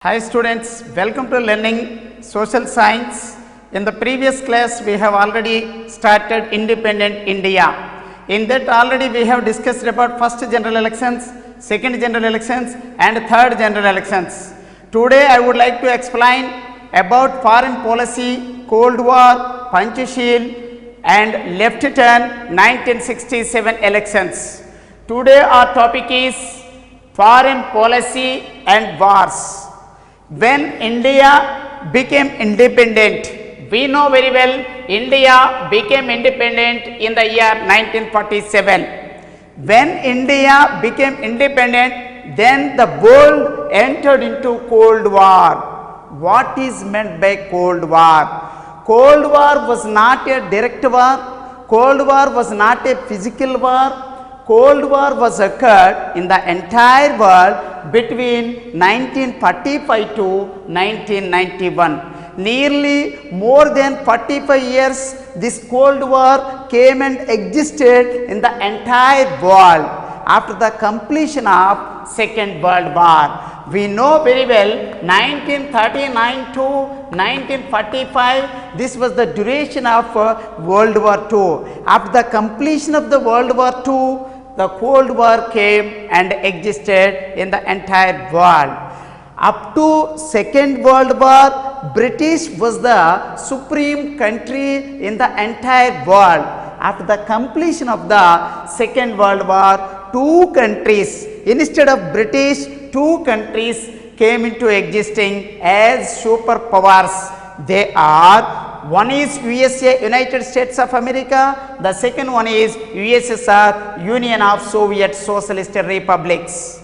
Hi students, welcome to learning social science. In the previous class we have already started independent India. In that already we have discussed about first general elections, second general elections and third general elections. Today I would like to explain about foreign policy, Cold War, Panchsheel and left turn 1967 elections. Today our topic is foreign policy and wars. When India became independent, we know very well India became independent in the year 1947. When India became independent, then the world entered into Cold War. What is meant by Cold War? Cold War was not a direct war. Cold War was not a physical war. Cold War was occurred in the entire world between 1945 to 1991. Nearly more than 45 years this Cold War came and existed in the entire world after the completion of Second World War. We know very well 1939 to 1945 this was the duration of World War II. After the completion of the World War II, the Cold War came and existed in the entire world. Up to Second World War, British was the supreme country in the entire world. After the completion of the Second World War, two countries, instead of British, two countries came into existing as superpowers. They are, one is USA, United States of America, the second one is USSR, Union of Soviet Socialist Republics.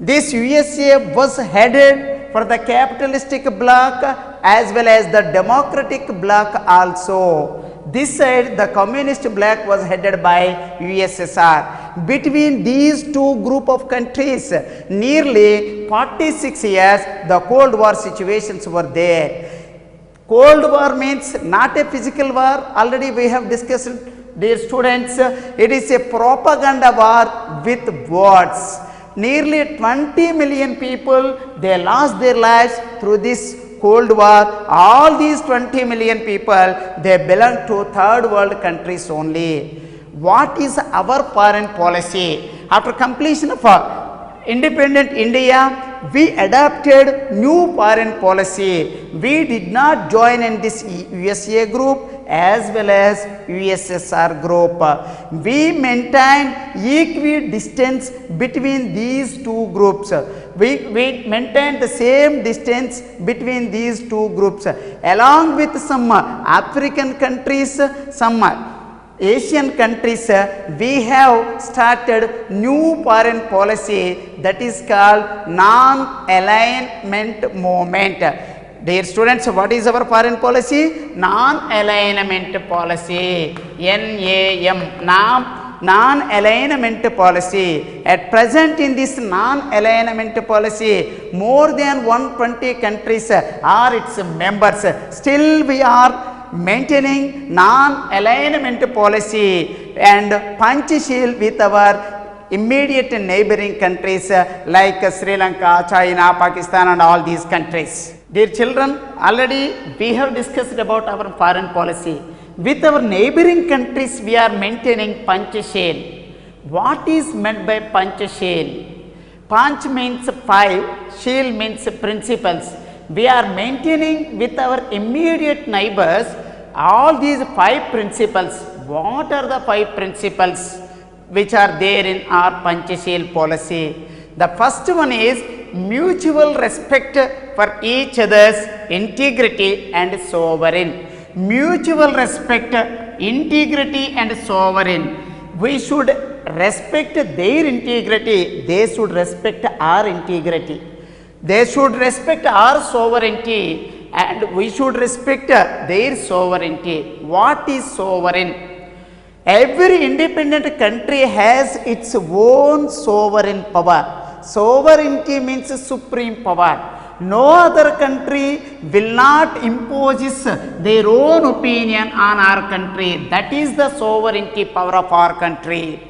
This USA was headed for the capitalistic bloc as well as the democratic bloc also. This side the communist bloc was headed by USSR. Between these two group of countries, nearly 46 years the Cold War situations were there. Cold War means not a physical war, already we have discussed, dear students, it is a propaganda war with words. Nearly 20 million people, they lost their lives through this Cold War. All these 20 million people, they belong to third world countries only. What is our foreign policy? After completion of independent India, we adopted new foreign policy. We did not join in this USA group as well as USSR group. We maintained equidistance between these two groups. We maintained the same distance between these two groups. Along with some African countries, some Asian countries, we have started new foreign policy that is called non-alignment movement. Dear students, what is our foreign policy? Non-alignment policy, NAM, non-alignment policy. At present in this non-alignment policy, more than 120 countries are its members. Still we are maintaining non-alignment policy and Panchsheel with our immediate neighboring countries like Sri Lanka, China, Pakistan and all these countries. Dear children, already we have discussed about our foreign policy. With our neighboring countries we are maintaining Panchsheel. What is meant by Panchsheel? Panch means five, Sheel means principles. We are maintaining with our immediate neighbors all these five principles. What are the five principles which are there in our Panchsheel policy? The first one is mutual respect for each other's integrity and sovereign. Mutual respect, integrity and sovereign. We should respect their integrity, they should respect our integrity. They should respect our sovereignty and we should respect their sovereignty. What is sovereign? Every independent country has its own sovereign power. Sovereignty means supreme power. No other country will not impose their own opinion on our country. That is the sovereignty power of our country.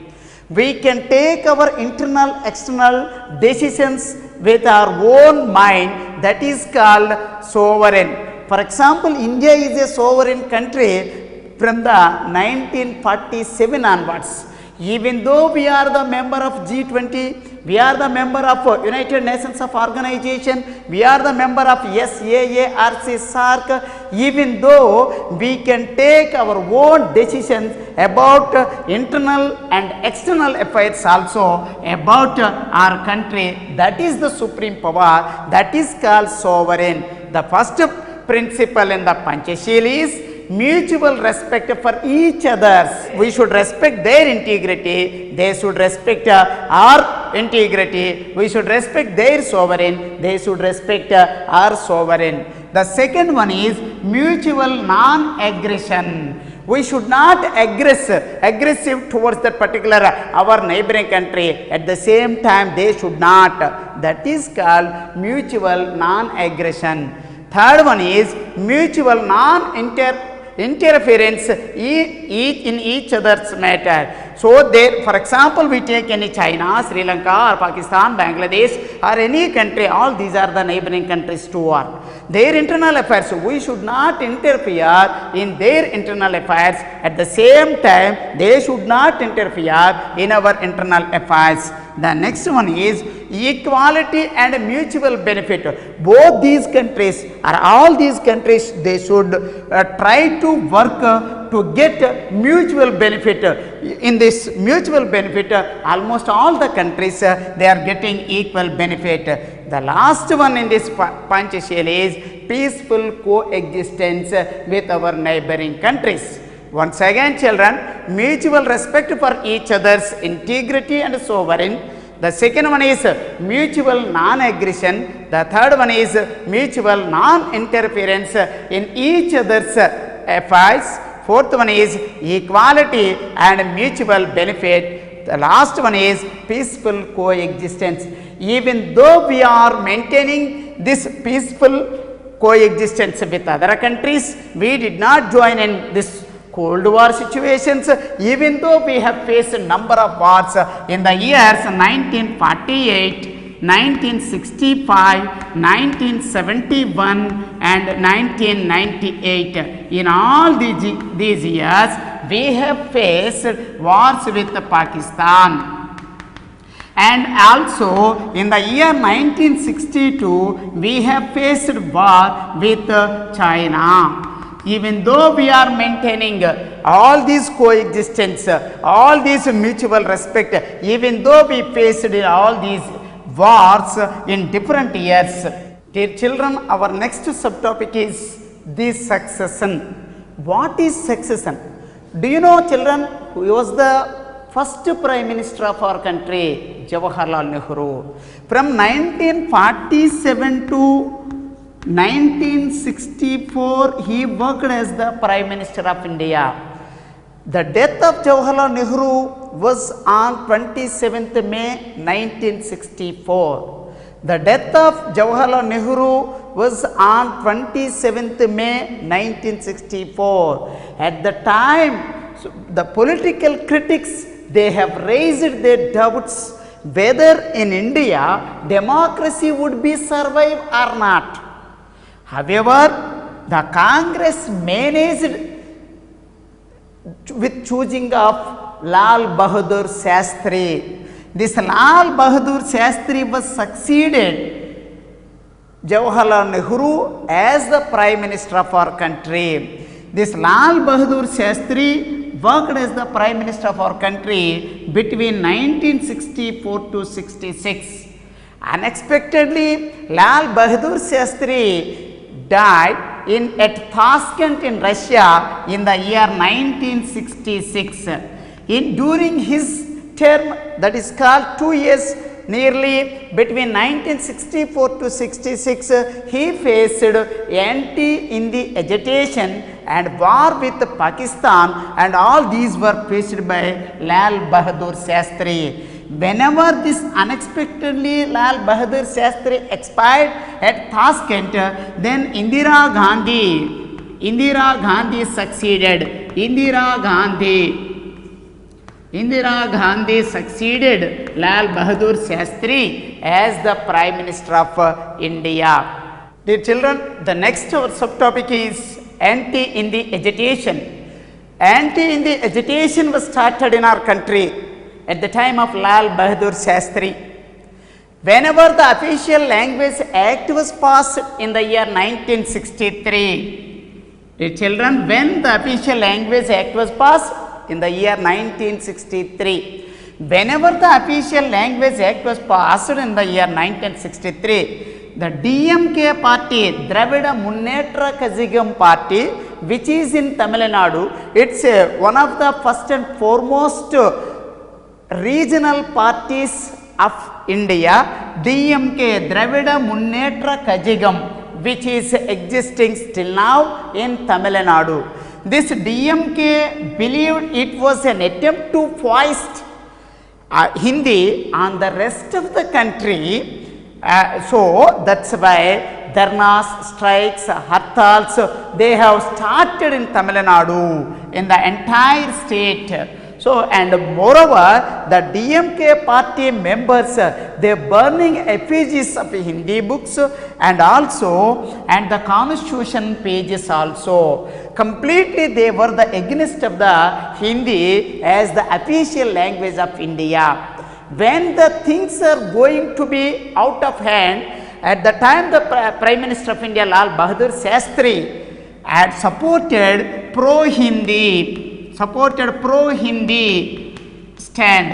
We can take our internal, external decisions with our own mind, that is called sovereign. For example, India is a sovereign country from the 1947 onwards. Even though we are the member of G20, we are the member of United Nations of Organization, we are the member of SAARC, SARC, even though we can take our own decisions about internal and external affairs also about our country, that is the supreme power, that is called sovereign. The first principle in the Panchsheel is mutual respect for each other. We should respect their integrity, they should respect our integrity, we should respect their sovereign, they should respect our sovereign. The second one is mutual non-aggression. We should not aggressive towards that particular our neighboring country. At the same time, they should not. That is called mutual non-aggression. Third one is mutual non-interference in each other's matter. So there, for example, we take any China, Sri Lanka or Pakistan, Bangladesh or any country, all these are the neighboring countries to our. Their internal affairs, we should not interfere in their internal affairs. At the same time, they should not interfere in our internal affairs. The next one is equality and mutual benefit. Both these countries or all these countries, they should try to work to get mutual benefit. In this mutual benefit, almost all the countries they are getting equal benefit. The last one in this Panchsheel is peaceful coexistence with our neighboring countries. Once again, children, mutual respect for each other's integrity and sovereign. The second one is mutual non-aggression. The third one is mutual non-interference in each other's affairs. Fourth one is equality and mutual benefit. The last one is peaceful coexistence. Even though we are maintaining this peaceful coexistence with other countries, we did not join in this Cold War situations, even though we have faced a number of wars in the years 1948, 1965, 1971 and 1998. In all these years, we have faced wars with Pakistan. And also in the year 1962, we have faced war with China. Even though we are maintaining all these coexistence, all these mutual respect, even though we faced all these wars in different years. Dear children, our next subtopic is the succession. What is succession? Do you know, children, who was the first Prime Minister of our country? Jawaharlal Nehru. From 1947 to 1964, he worked as the Prime Minister of India. The death of Jawaharlal Nehru was on 27th May 1964. The death of Jawaharlal Nehru was on 27th May 1964. At the time, the political critics, they have raised their doubts whether in India democracy would be survive or not. However, the Congress managed with choosing of Lal Bahadur Shastri. This Lal Bahadur Shastri was succeeded Jawaharlal Nehru as the Prime Minister of our country. This Lal Bahadur Shastri worked as the Prime Minister of our country between 1964 to 66. Unexpectedly, Lal Bahadur Shastri died at Tashkent in Russia in the year 1966. During his term, that is called 2 years, nearly between 1964 to 66, he faced anti-Hindi agitation and war with Pakistan, and all these were faced by Lal Bahadur Shastri. Whenever this unexpectedly Lal Bahadur Shastri expired at Tashkent, then Indira Gandhi succeeded. Indira Gandhi succeeded Lal Bahadur Shastri as the Prime Minister of India. Dear children, the next subtopic is anti-Hindi agitation. Anti-Hindi agitation was started in our country at the time of Lal Bahadur Shastri. Whenever the Official Language Act was passed in the year 1963, dear children, when the Official Language Act was passed in the year 1963, whenever the Official Language Act was passed in the year 1963, the DMK party, Dravida Munnetra Kazhagam party, which is in Tamil Nadu, it's one of the first and foremost regional parties of India, DMK, Dravida Munnetra Kazhagam, which is existing still now in Tamil Nadu. This DMK believed it was an attempt to foist Hindi on the rest of the country. So that's why dharnas, strikes, hartals, they have started in Tamil Nadu, in the entire state. So, and moreover, the DMK party members, they burning effigies of Hindi books and also, and the constitution pages also. Completely they were the against of the Hindi as the official language of India. When the things are going to be out of hand, at the time the Prime Minister of India, Lal Bahadur Shastri, had supported pro-Hindi stand.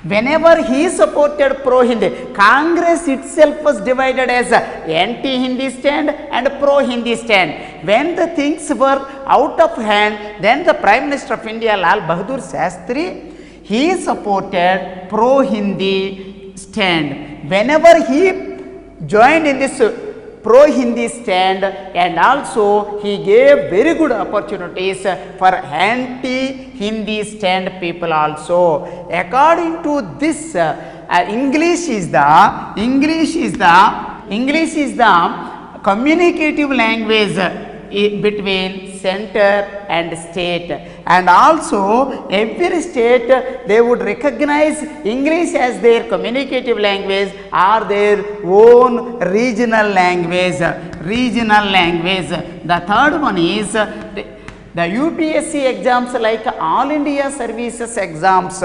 Whenever he supported pro-Hindi, Congress itself was divided as anti-Hindi stand and pro-Hindi stand. When the things were out of hand, then the Prime Minister of India, Lal Bahadur Shastri, he supported pro-Hindi stand. Whenever he joined in this pro-Hindi stand, and also he gave very good opportunities for anti-Hindi stand people also. According to this, English is the communicative language between center and state, and also every state they would recognize English as their communicative language or their own regional language. The third one is the UPSC exams, like all India services exams,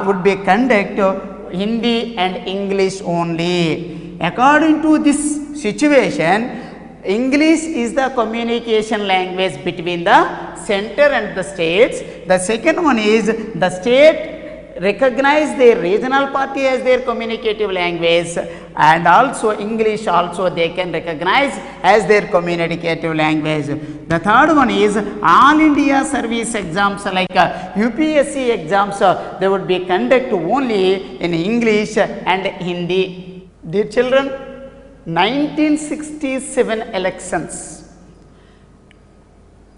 would be conducted Hindi and English only. According to this situation, English is the communication language between the center and the states. The second one is the state recognize their regional party as their communicative language, and also English also they can recognize as their communicative language. The third one is all India service exams, like UPSC exams, they would be conducted only in English and Hindi. Dear children, 1967 elections,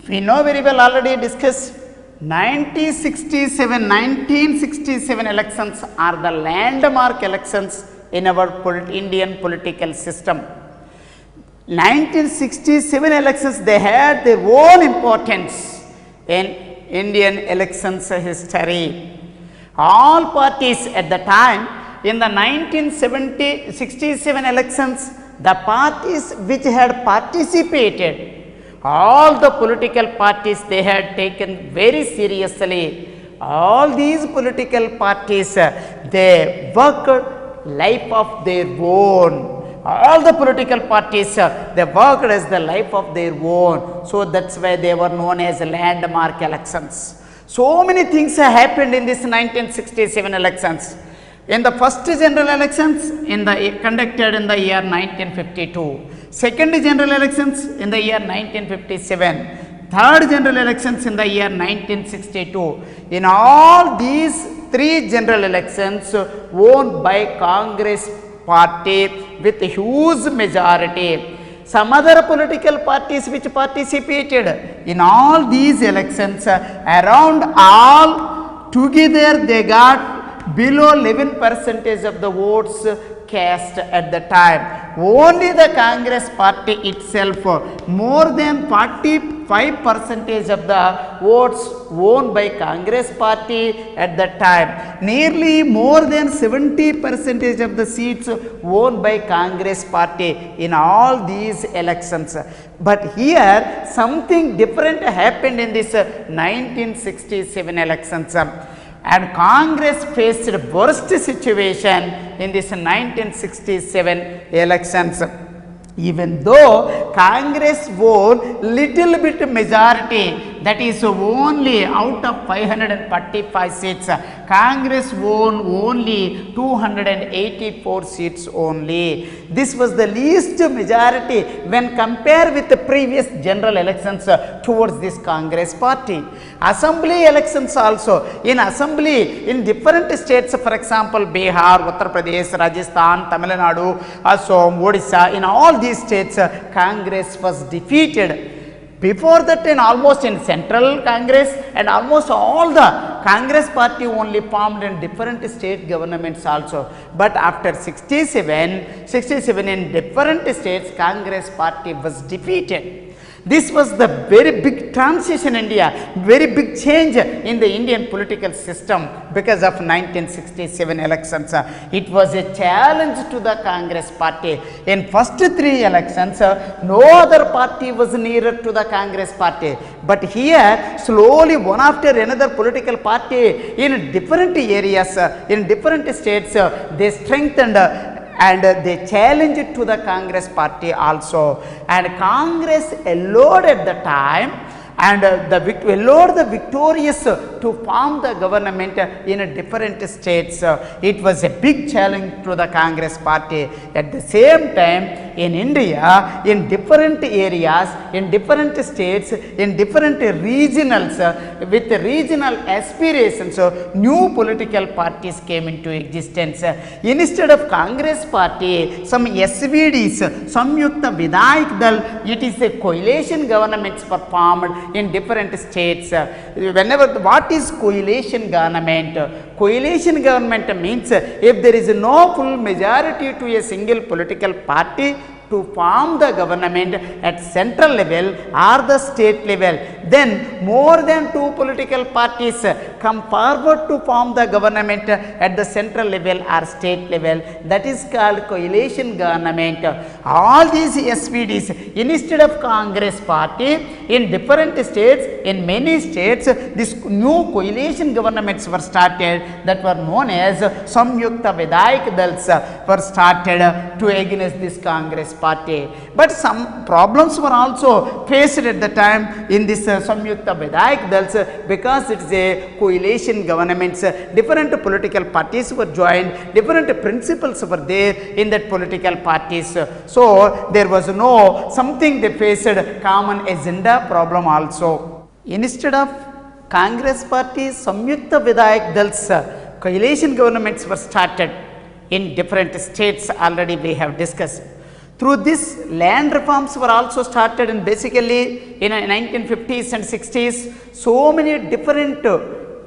we know very well, already discussed. 1967 elections are the landmark elections in our Indian political system. 1967 elections, they had their own importance in Indian elections history. All parties at the time, in the 1967 elections, the parties which had participated, all the political parties, they had taken very seriously. All these political parties, they worked life of their own. All the political parties, they worked as the life of their own. So that's why they were known as landmark elections. So many things happened in this 1967 elections. In the first general elections conducted in the year 1952, second general elections in the year 1957, third general elections in the year 1962. In all these three general elections won by Congress party with huge majority. Some other political parties which participated in all these elections, around all together they got below 11% of the votes cast at the time. Only the Congress party itself more than 40 55% of the votes won by Congress party at that time. Nearly more than 70% of the seats won by Congress party in all these elections. But here something different happened in this 1967 elections. And Congress faced the worst situation in this 1967 elections. Even though Congress won little bit majority, that is only out of 545 seats, Congress won only 284 seats only. This was the least majority when compared with the previous general elections towards this Congress party. Assembly elections also, in assembly in different states, for example Bihar, Uttar Pradesh, Rajasthan, Tamil Nadu, Assam, Odisha, in all these states Congress was defeated. Before that, in almost in central Congress and almost all the Congress party only formed in different state governments also. But after 67 in different states Congress party was defeated. This was the very big transition in India, very big change in the Indian political system because of 1967 elections. It was a challenge to the Congress party. In first three elections, no other party was nearer to the Congress party. But here, slowly one after another political party in different areas, in different states, they strengthened and they challenged to the Congress party also, and Congress allowed at the time and allowed the victorious to form the government in different states. It was a big challenge to the Congress party. At the same time, in India, in different areas, in different states, in different regionals, with regional aspirations, new political parties came into existence. Instead of Congress party, some SVDs, Samyukta Vidayak Dal, it is a coalition governments were formed in different states. What is coalition government? Coalition government means if there is no full majority to a single political party to form the government at central level or the state level, then more than two political parties come forward to form the government at the central level or state level. That is called coalition government. All these SVDs, instead of Congress party, in different states, in many states, this new coalition governments were started that were known as Samyukta Vidayak Dals were started to against this Congress party. But some problems were also faced at the time in this Samyukta Vidayak Dals because it is a coalition governments. Different political parties were joined, different principles were there in that political parties. So there was no something they faced common agenda problem also. Instead of Congress party, Samyukta Vidayak Dals, coalition governments were started in different states. Already we have discussed. Through this, land reforms were also started, and basically in 1950s and 60s, so many different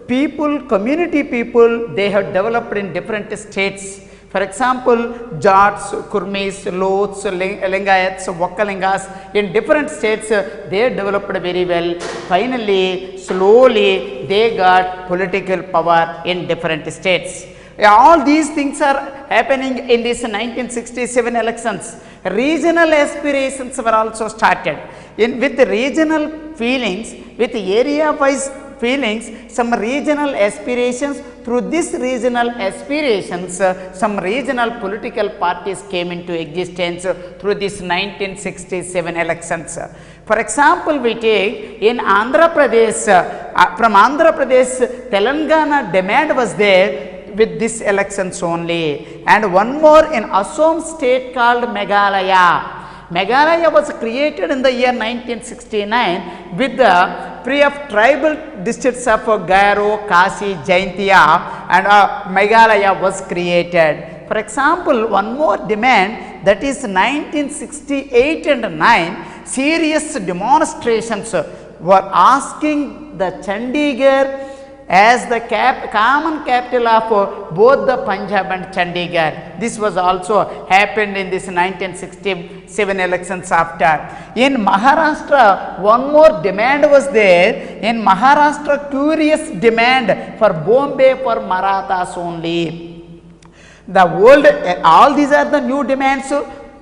people, community people, they have developed in different states. For example, Jats, Kurmis, Loths, Lingayats, Vakalingas, in different states, they developed very well. Finally, slowly, they got political power in different states. All these things are happening in this 1967 elections. Regional aspirations were also started. With regional feelings, with area-wise feelings, some regional aspirations. Through these regional aspirations, some regional political parties came into existence through this 1967 elections. For example, we take in Andhra Pradesh, from Andhra Pradesh, Telangana demand was there with these elections only, and one more in Assam state called Meghalaya. Meghalaya was created in the year 1969 with the free of tribal districts of Garo, Kasi, Jaintia, and Meghalaya was created. For example, one more demand, that is 1968 and 9, serious demonstrations were asking the Chandigarh as the common capital of both the Punjab and Chandigarh. This was also happened in this 1967 elections after. In Maharashtra, one more demand was there. In Maharashtra, curious demand for Bombay for Marathas only. The old, all these are the new demands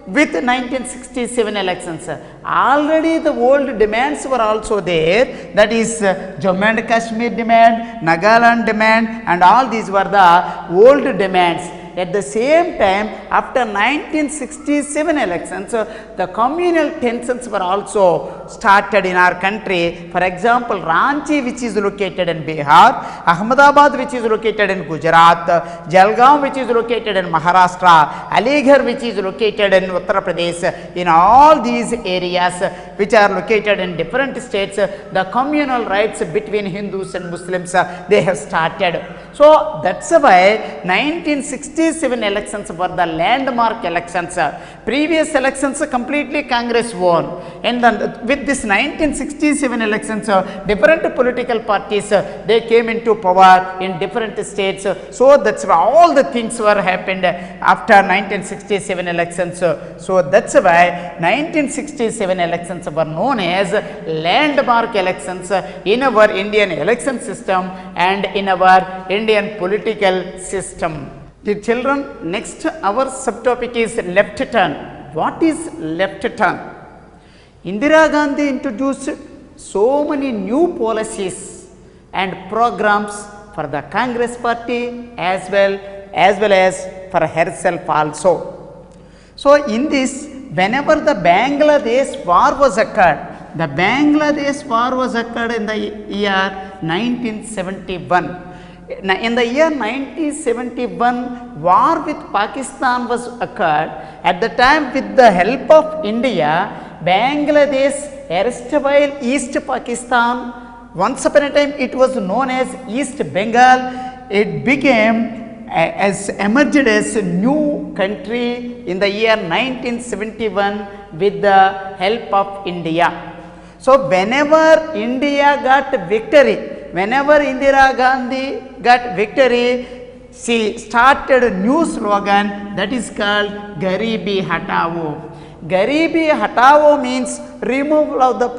with 1967 elections. Already the old demands were also there, that is Jammu and Kashmir demand, Nagaland demand, and all these were the old demands. At the same time, after 1967 elections, the communal tensions were also started in our country. For example, Ranchi, which is located in Bihar, Ahmedabad, which is located in Gujarat, Jalgaon, which is located in Maharashtra, Aligarh, which is located in Uttar Pradesh. In all these areas, which are located in different states, the communal rights between Hindus and Muslims, they have started. So that's why 1967 elections were the landmark elections. Previous elections completely Congress won, and then with this 1967 elections, different political parties they came into power in different states. So that's why all the things were happened after 1967 elections. So that's why 1967 elections were known as landmark elections in our Indian election system and in our Indian political system. Dear children, next our subtopic is left turn. What is left turn? Indira Gandhi introduced so many new policies and programs for the Congress party as well as for herself also. So in this, whenever the Bangladesh war was occurred, the Bangladesh war was occurred in the year 1971. In the year 1971, war with Pakistan was occurred. At the time, with the help of India, Bangladesh, erstwhile East Pakistan, once upon a time it was known as East Bengal, it became as emerged as a new country in the year 1971 with the help of India. So whenever India got victory, whenever Indira Gandhi got victory, she started a new slogan that is called Garibi Hatao. Garibi Hatao means removal of the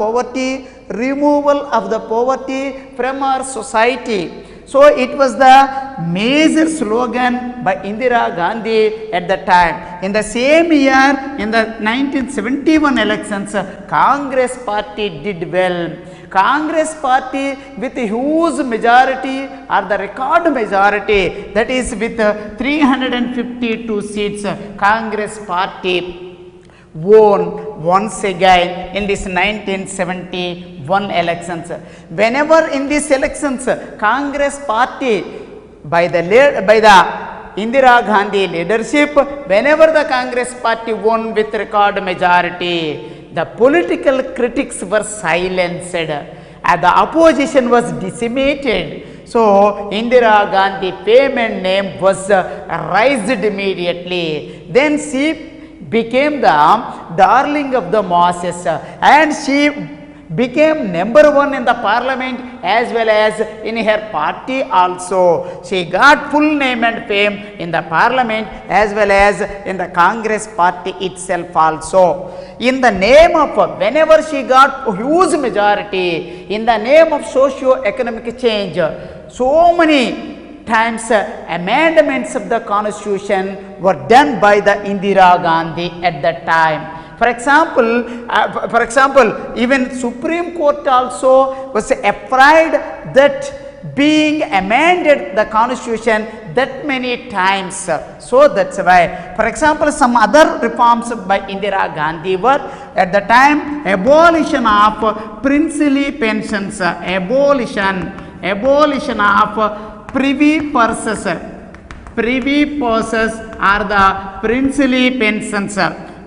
poverty from our society. So it was the major slogan by Indira Gandhi at the time. In the same year, in the 1971 elections, Congress party did well. Congress party with a huge majority or the record majority, that is with 352 seats, Congress party won once again in this 1971 elections. Whenever in these elections, Congress party by the Indira Gandhi leadership, whenever the Congress party won with record majority, the political critics were silenced and the opposition was decimated. So Indira Gandhi fame and name was raised immediately. Then she became the darling of the masses and she became number one in the parliament as well as in her party also. She got full name and fame in the parliament as well as in the Congress party itself also. In the name of, whenever she got huge majority, in the name of socio-economic change, so many times amendments of the constitution were done by the Indira Gandhi at that time. For example, even Supreme Court also was afraid that being amended the constitution that many times. So that's why, for example, some other reforms by Indira Gandhi were at the time abolition of princely pensions, abolition of privy purses. Privy purses are the princely pensions.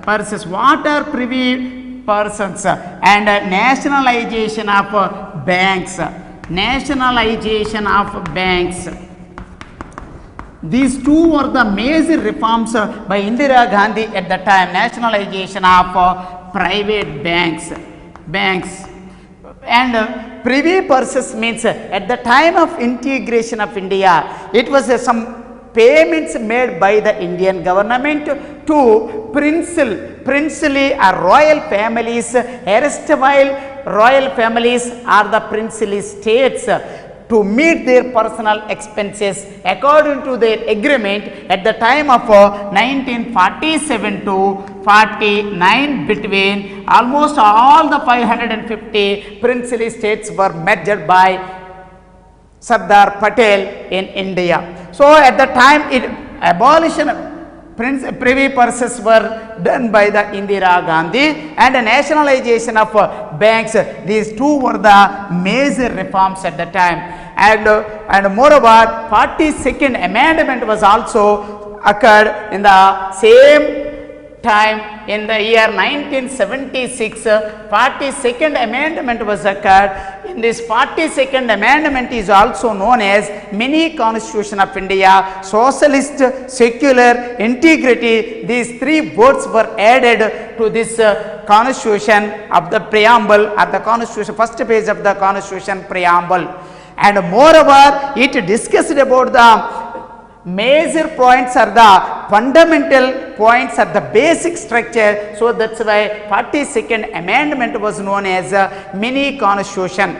Purses. What are privy persons? And nationalization of banks. Nationalization of banks. These two were the major reforms by Indira Gandhi at the time. Nationalization of private banks. And privy purses means at the time of integration of India, it was some payments made by the Indian government to princely or royal families, erstwhile royal families or the princely states, to meet their personal expenses according to their agreement at the time of 1947 to 49, between almost all the 550 princely states were merged by Sardar Patel in India. So at the time abolition privy purses were done by the Indira Gandhi, and the nationalization of banks, these two were the major reforms at the time. And moreover, 42nd amendment was also occurred in the same time in the year 1976. 42nd amendment was occurred. In this 42nd amendment is also known as mini constitution of India, socialist, secular, integrity. These three words were added to this constitution of the preamble, or the constitution, first page of the constitution preamble. And moreover, it discussed about the major points are the fundamental points are the basic structure. So that's why 42nd amendment was known as mini constitution.